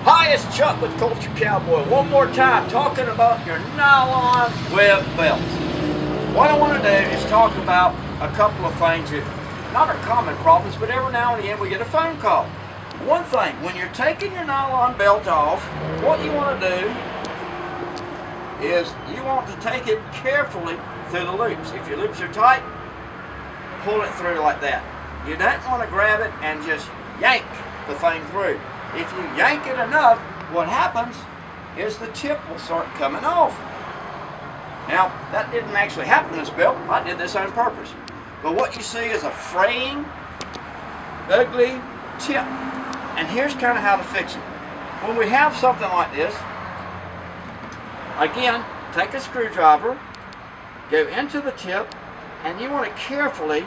Hi, it's Chuck with Cultured Cowboy. One more time, talking about your nylon web belts. What I want to do is talk about a couple of things that not are common problems, but every now and again we get a phone call. One thing, when you're taking your nylon belt off, what you want to do is you want to take it carefully through the loops. If your loops are tight, pull it through like that. You don't want to grab it and just yank the thing through. If you yank it enough, what happens is the tip will start coming off. Now, that didn't actually happen in this belt. I did this on purpose. But what you see is a fraying, ugly tip. And here's kind of how to fix it. When we have something like this, again, take a screwdriver, go into the tip, and you want to carefully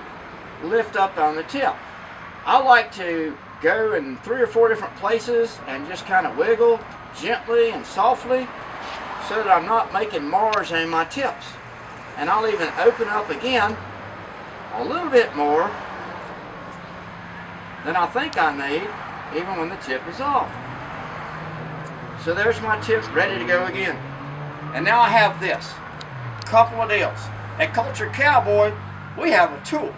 lift up on the tip. I like to go in 3 or 4 different places and just kind of wiggle gently and softly so that I'm not making mars in my tips. And I'll even open up again a little bit more than I think I need, even when the tip is off. So there's my tip ready to go again. And now I have this couple of deals. At Cultured Cowboy, we have a tool,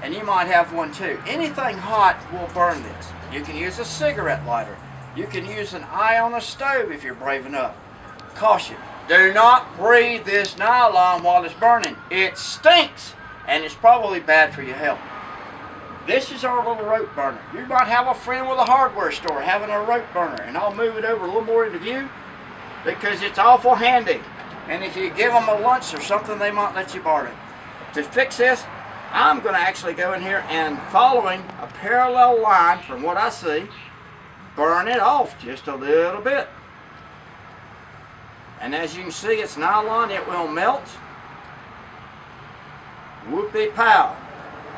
and you might have one too. Anything hot will burn this. You can use a cigarette lighter. You can use an eye on a stove if you're brave enough. Caution, do not breathe this nylon while it's burning. It stinks, and it's probably bad for your health. This is our little rope burner. You might have a friend with a hardware store having a rope burner, and I'll move it over a little more into view because it's awful handy. And if you give them a lunch or something, they might let you borrow it. To fix this, I'm going to actually go in here and, following a parallel line from what I see, burn it off just a little bit. And as you can see, it's nylon, it will melt. Whoopie-pow.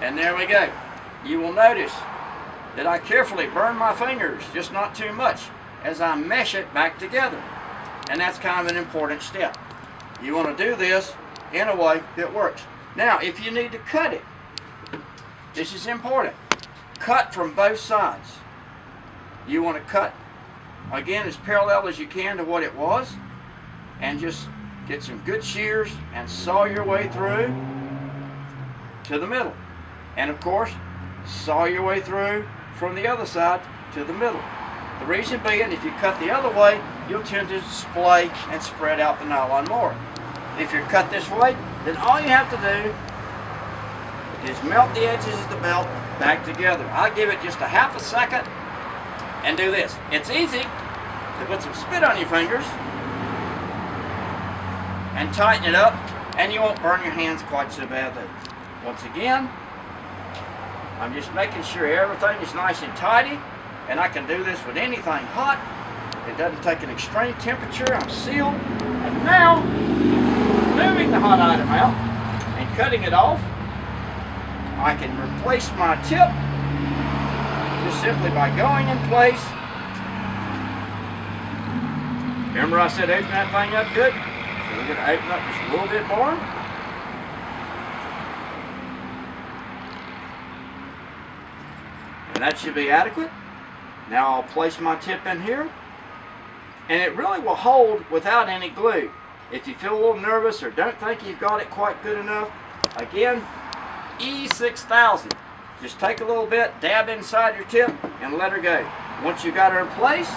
And there we go. You will notice that I carefully burn my fingers, just not too much, as I mesh it back together. And that's kind of an important step. You want to do this in a way that works. Now, if you need to cut it, this is important. Cut from both sides. You want to cut, again, as parallel as you can to what it was, and just get some good shears and saw your way through to the middle. And of course, saw your way through from the other side to the middle. The reason being, if you cut the other way, you'll tend to splay and spread out the nylon more. If you're cut this way, then all you have to do is melt the edges of the belt back together. I give it just a half a second and do this. It's easy to put some spit on your fingers and tighten it up, and you won't burn your hands quite so badly. Once again, I'm just making sure everything is nice and tidy, and I can do this with anything hot. It doesn't take an extreme temperature. I'm sealed. And now, moving the hot item out and cutting it off, I can replace my tip just simply by going in place. Remember I said open that thing up good? So we're going to open up just a little bit more. And that should be adequate. Now I'll place my tip in here, and it really will hold without any glue. If you feel a little nervous or don't think you've got it quite good enough, again, E6000. Just take a little bit, dab inside your tip, and let her go. Once you got her in place,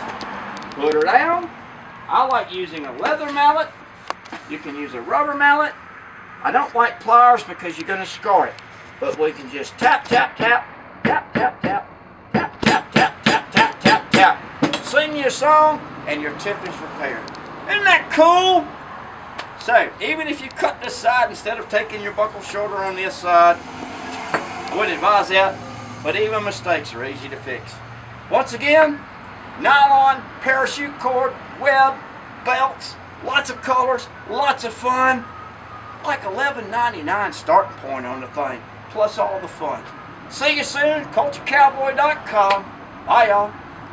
put her down. I like using a leather mallet. You can use a rubber mallet. I don't like pliers because you're going to scar it. But we can just tap, tap, tap, tap, tap, tap, tap, tap, tap, tap, tap, tap, tap. Sing you a song, and your tip is repaired. Isn't that cool? So, even if you cut this side instead of taking your buckle shoulder on this side, I wouldn't advise that, but even mistakes are easy to fix. Once again, nylon, parachute cord, web, belts, lots of colors, lots of fun. Like $11.99 starting point on the thing, plus all the fun. See you soon, culturedcowboy.com. Bye, y'all.